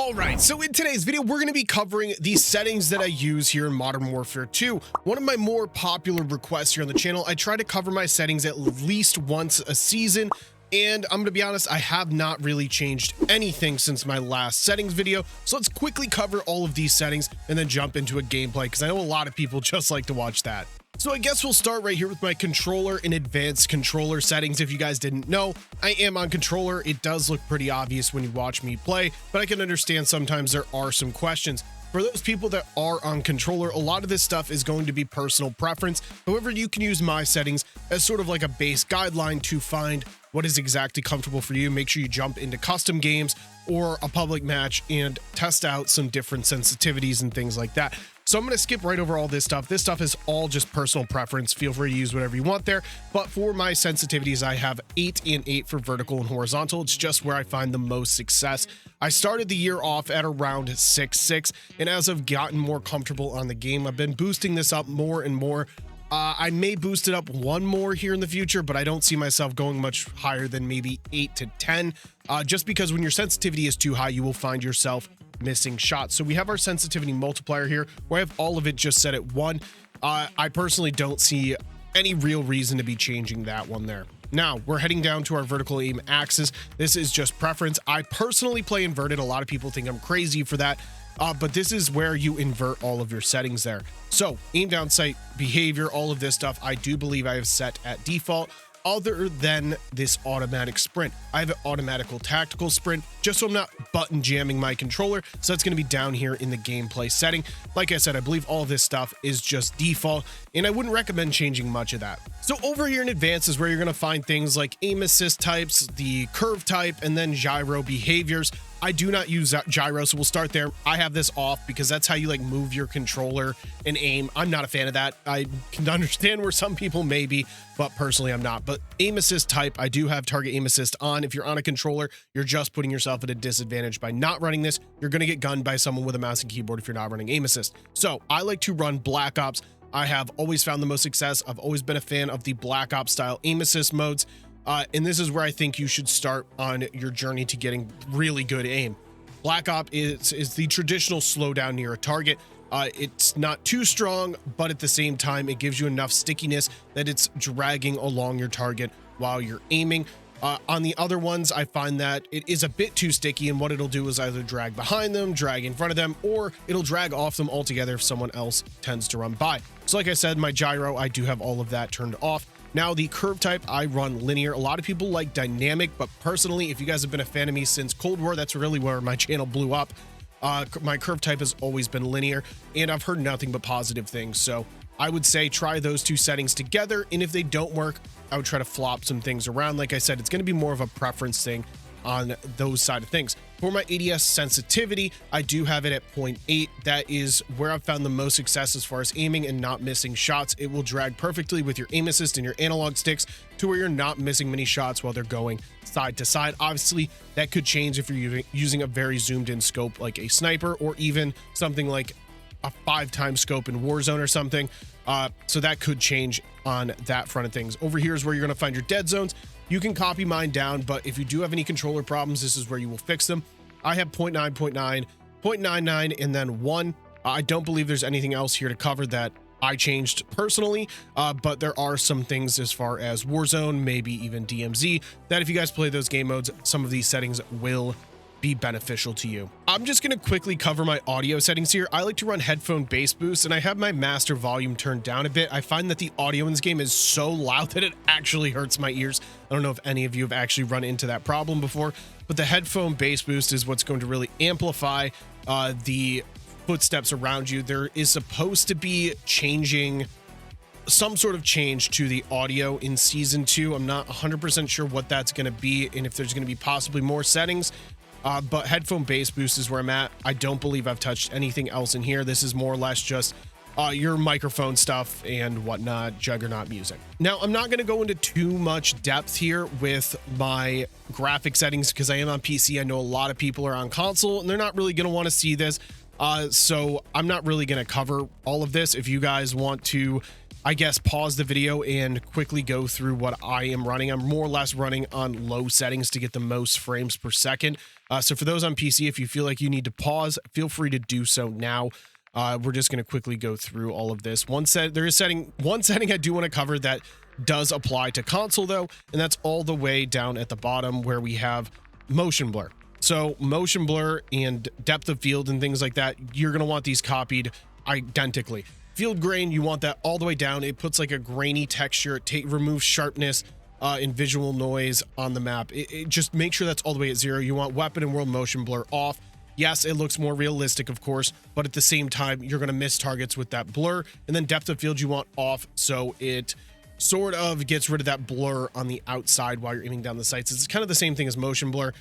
Alright, so in today's video, we're going to be covering the settings that I use here in Modern Warfare 2. One of my more popular requests here on the channel, I try to cover my settings at least once a season, and I'm going to be honest, I have not really changed anything since my last settings video. So let's quickly cover all of these settings and then jump into a gameplay, because I know a lot of people just like to watch that. So I guess we'll start right here with my controller and advanced controller settings. If you guys didn't know, I am on controller. It does look pretty obvious when you watch me play, but I can understand sometimes there are some questions. For those people that are on controller, a lot of this stuff is going to be personal preference. However, you can use my settings as sort of like a base guideline to find what is exactly comfortable for you. Make sure you jump into custom games or a public match and test out some different sensitivities and things like that. So I'm going to skip right over all this stuff. This stuff is all just personal preference. Feel free to use whatever you want there. But for my sensitivities, I have 8 and 8 for vertical and horizontal. It's just where I find the most success. I started the year off at around 6.6, and as I've gotten more comfortable on the game, I've been boosting this up more and more. I may boost it up one more here in the future, but I don't see myself going much higher than maybe 8 to 10, just because when your sensitivity is too high, you will find yourself missing shots. So we have our sensitivity multiplier here, where I have all of it just set at 1. I personally don't see any real reason to be changing that one there. Now we're heading down to our vertical aim axis. This is just preference. I personally play inverted. A lot of people think I'm crazy for that. But this is where you invert all of your settings there. So aim down sight, behavior, all of this stuff, I do believe I have set at default, other than this automatic sprint. I have an automatical tactical sprint, just so I'm not button jamming my controller. So that's going to be down here in the gameplay setting. Like I said, I believe all of this stuff is just default, and I wouldn't recommend changing much of that. So over here in advanced is where you're going to find things like aim assist types, the curve type, and then gyro behaviors. I do not use gyro, so we'll start there. I have this off because that's how you like move your controller and aim. I'm not a fan of that. I can understand where some people may be, but personally I'm not. But aim assist type, I do have target aim assist on. If you're on a controller, you're just putting yourself at a disadvantage by not running this. You're going to get gunned by someone with a mouse and keyboard if you're not running aim assist. So I like to run Black Ops. I have always found the most success. I've always been a fan of the Black Ops style aim assist modes. And this is where I think you should start on your journey to getting really good aim. Black Ops is the traditional slowdown near a target. It's not too strong, but at the same time, it gives you enough stickiness that it's dragging along your target while you're aiming. On the other ones, I find that it is a bit too sticky, and what it'll do is either drag behind them, drag in front of them, or it'll drag off them altogether if someone else tends to run by. So like I said, my gyro, I do have all of that turned off. Now the curve type, I run linear. A lot of people like dynamic, but personally, if you guys have been a fan of me since Cold War, that's really where my channel blew up. My curve type has always been linear, and I've heard nothing but positive things. So I would say try those two settings together, and if they don't work, I would try to flop some things around. Like I said, it's going to be more of a preference thing on those side of things. For my ADS sensitivity, I do have it at 0.8. That is where I've found the most success as far as aiming and not missing shots. It will drag perfectly with your aim assist and your analog sticks to where you're not missing many shots while they're going side to side. Obviously, that could change if you're using a very zoomed in scope like a sniper, or even something like a 5x scope in Warzone or something. So that could change on that front of things. Over here is where you're going to find your dead zones. You can copy mine down, but if you do have any controller problems, this is where you will fix them. I have 0.9, 0.9, 0.99, and then 1. I don't believe there's anything else here to cover that I changed personally, but there are some things as far as Warzone, maybe even DMZ, that if you guys play those game modes, some of these settings will be beneficial to you. I'm just going to quickly cover my audio settings here. I like to run headphone bass boost, and I have my master volume turned down a bit. I find that the audio in this game is so loud that it actually hurts my ears. I don't know if any of you have actually run into that problem before, but the headphone bass boost is what's going to really amplify the footsteps around you. There is supposed to be some sort of change to the audio in season 2. I'm not 100% sure what that's going to be, and if there's going to be possibly more settings. But headphone bass boost is where I'm at. I don't believe I've touched anything else in here. This is more or less just your microphone stuff and whatnot, Juggernaut music. Now, I'm not going to go into too much depth here with my graphic settings because I am on PC. I know a lot of people are on console, and they're not really going to want to see this. So I'm not really going to cover all of this. If you guys want to I guess, pause the video and quickly go through what I am running. I'm more or less running on low settings to get the most frames per second. So for those on PC, if you feel like you need to pause, feel free to do so now. We're just going to quickly go through all of this. One setting I do want to cover that does apply to console though, and that's all the way down at the bottom where we have motion blur. So motion blur and depth of field and things like that, you're going to want these copied identically. Field grain, you want that all the way down. It puts like a grainy texture. It removes sharpness and visual noise on the map. It just make sure that's all the way at 0. You want weapon and world motion blur off. Yes, it looks more realistic, of course, but at the same time, you're going to miss targets with that blur. And then depth of field you want off, so it sort of gets rid of that blur on the outside while you're aiming down the sights. It's kind of the same thing as motion blur.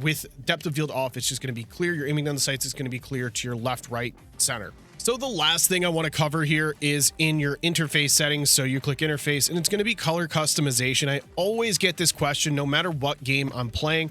With depth of field off, it's just going to be clear. You're aiming down the sights, it's going to be clear to your left, right, center. So the last thing I want to cover here is in your interface settings. So you click interface and it's going to be color customization. I always get this question no matter what game I'm playing.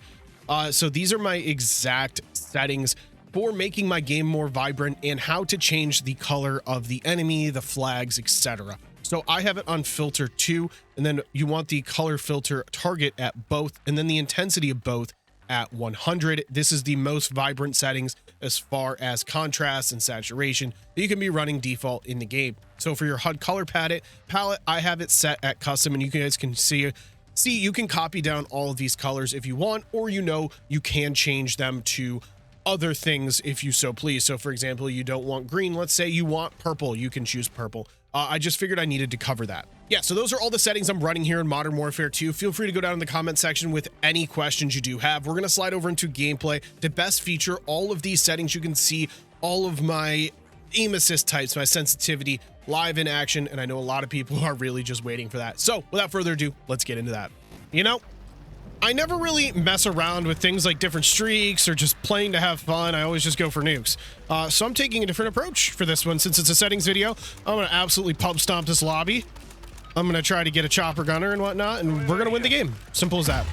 So these are my exact settings for making my game more vibrant and how to change the color of the enemy, the flags, etc. So I have it on filter 2, and then you want the color filter target at both, and then the intensity of both at 100. This is the most vibrant settings as far as contrast and saturation that you can be running default in the game. So for your HUD color palette, I have it set at custom, and you guys can see you can copy down all of these colors if you want, or you can change them to other things if you so please. So for example, you don't want green, let's say you want purple, you can choose purple. I just figured I needed to cover that. Yeah, so those are all the settings I'm running here in Modern Warfare 2. Feel free to go down in the comment section with any questions you do have. We're going to slide over into gameplay to best feature all of these settings. You can see all of my aim assist types, my sensitivity live in action, and I know a lot of people are really just waiting for that. So without further ado, let's get into that. You know, I never really mess around with things like different streaks or just playing to have fun. I always just go for nukes. So I'm taking a different approach for this one. Since it's a settings video, I'm going to absolutely pump stomp this lobby. I'm going to try to get a chopper gunner and whatnot, and we're going to win the game. Simple as that.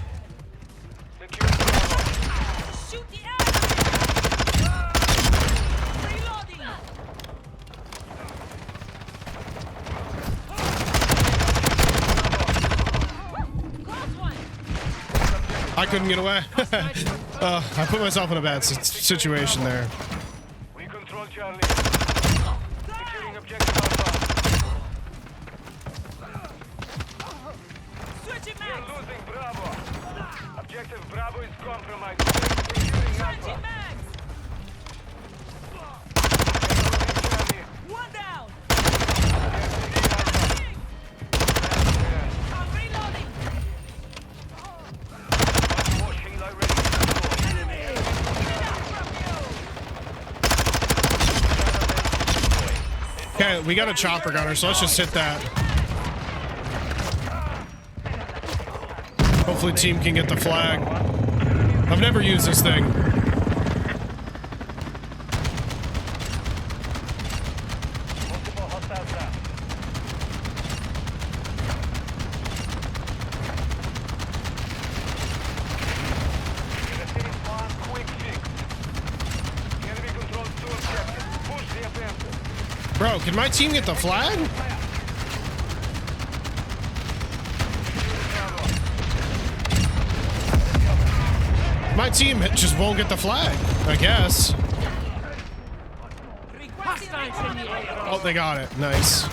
I couldn't get away. I put myself in a bad situation there. We control Charlie. Securing objective Alpha. We're losing Bravo. Objective Bravo is compromised. Securing Alpha. One down. Okay, we got a chopper gunner, so let's just hit that. Hopefully team can get the flag. I've never used this thing. Bro, can my team get the flag? My team just won't get the flag, I guess. Oh, they got it. Nice.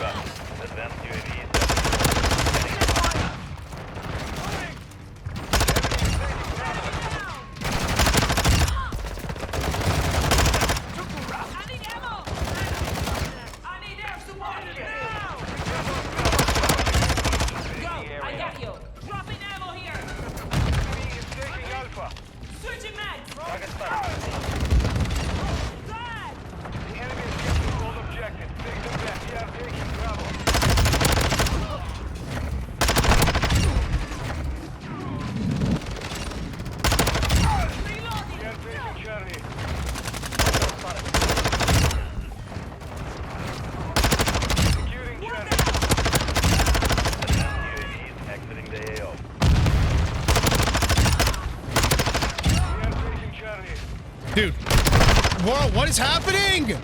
Dude, whoa, what is happening?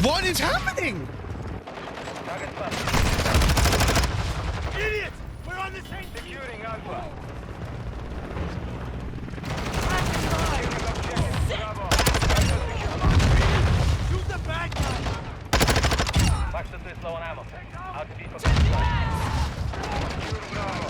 What is happening? Target spot. Idiot! We're on the same team! Securing Alpha. Shoot the bad guy! Maximum is low on ammo. Out to Depo. Secure Bravo.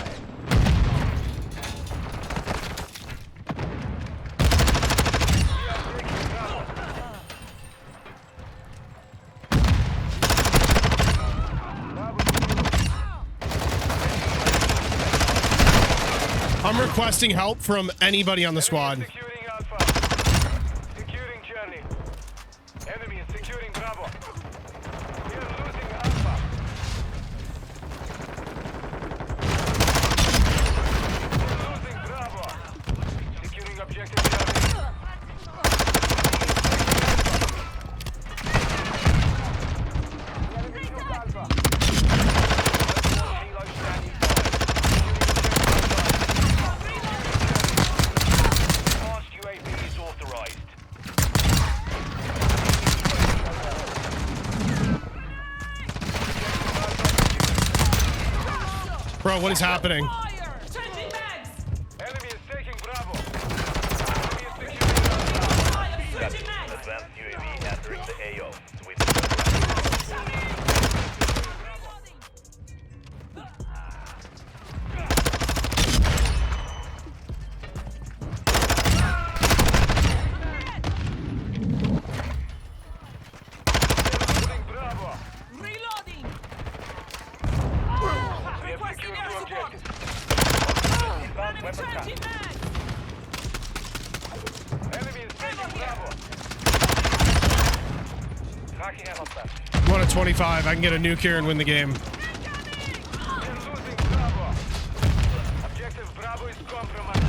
I'm requesting help from anybody on the squad. Securing Alpha. Securing Charlie. Enemy is securing Bravo. We are losing Alpha. We're losing Bravo. Securing objective Charlie. Alpha. Helo standing by. Fast UAV is authorized. Bro, what is happening? Enemy is taking Bravo. Enemy is securing Alpha. Advanced UAV entering the AO. Switch. Losing Bravo. Reloading! We have secured two objectives. Changing mag! Enemy is taking Bravo. Tracking a hostile. 1 of 25. I can get a nuke here and win the game. We are losing Bravo. Objective Bravo is compromised.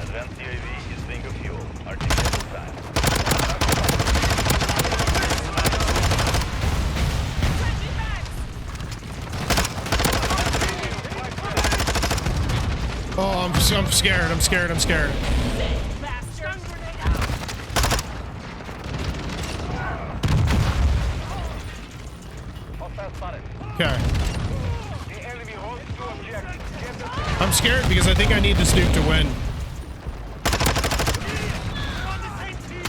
Advanced UAV is being of fuel. Artificial time. Changing mag! Oh, I'm scared. I'm scared. I'm scared. Bastard! Hostile spotted. Okay. The enemy holds two objectives. Get them. I'm scared because I think I need this nuke to win. We're on the same team!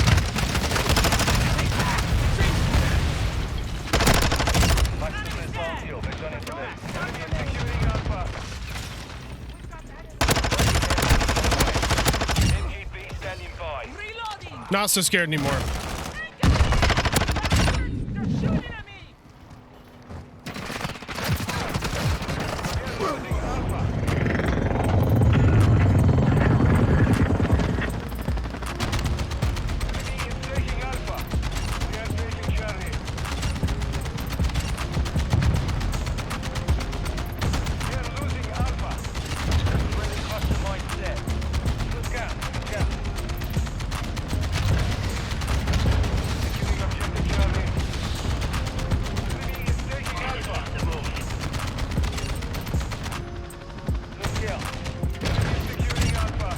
Maximum is low on fuel. Returning to base. Enemy is securing Alpha. MGB standing by. Reloading! Not so scared anymore. They're shooting at me! Losing Alpha. Enemy is taking Alpha. We are taking Charlie. We are losing Alpha. Friendly customized set. Good count. Good count. Securing objective Charlie. Enemy is taking Alpha. Good kill. Enemy is securing Alpha.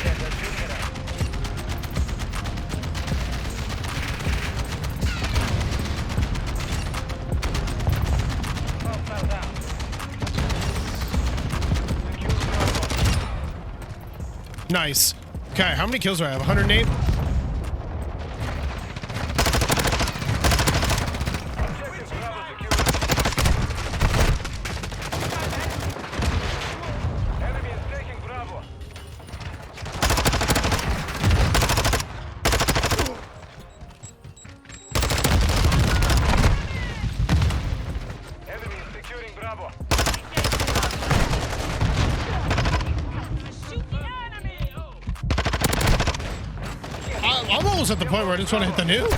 Yeah, they're shooting at us. Hostile down. Secure Bravo. Nice. Okay, how many kills do I have? 108? Objective Bravo secure. Enemy is taking Bravo. Enemy is securing Bravo. Shoot the enemy! I'm almost at the point where I just want to hit the nuke.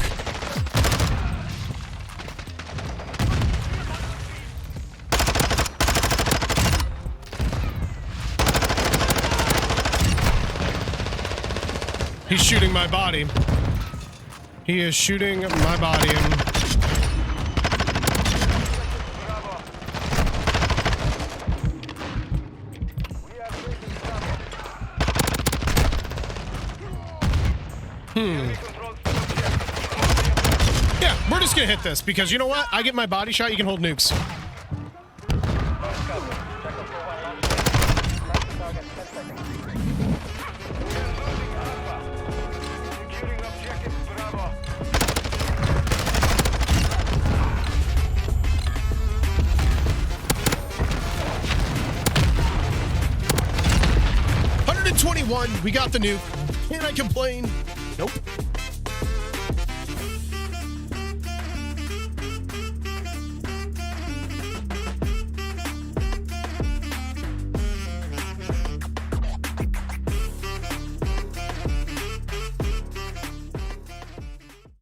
He's shooting my body. He is shooting my body. Bravo. We just gonna hit this because you know what? I get my body shot, you can hold nukes. Securing objective Bravo. We got the nuke. Can I complain? Nope.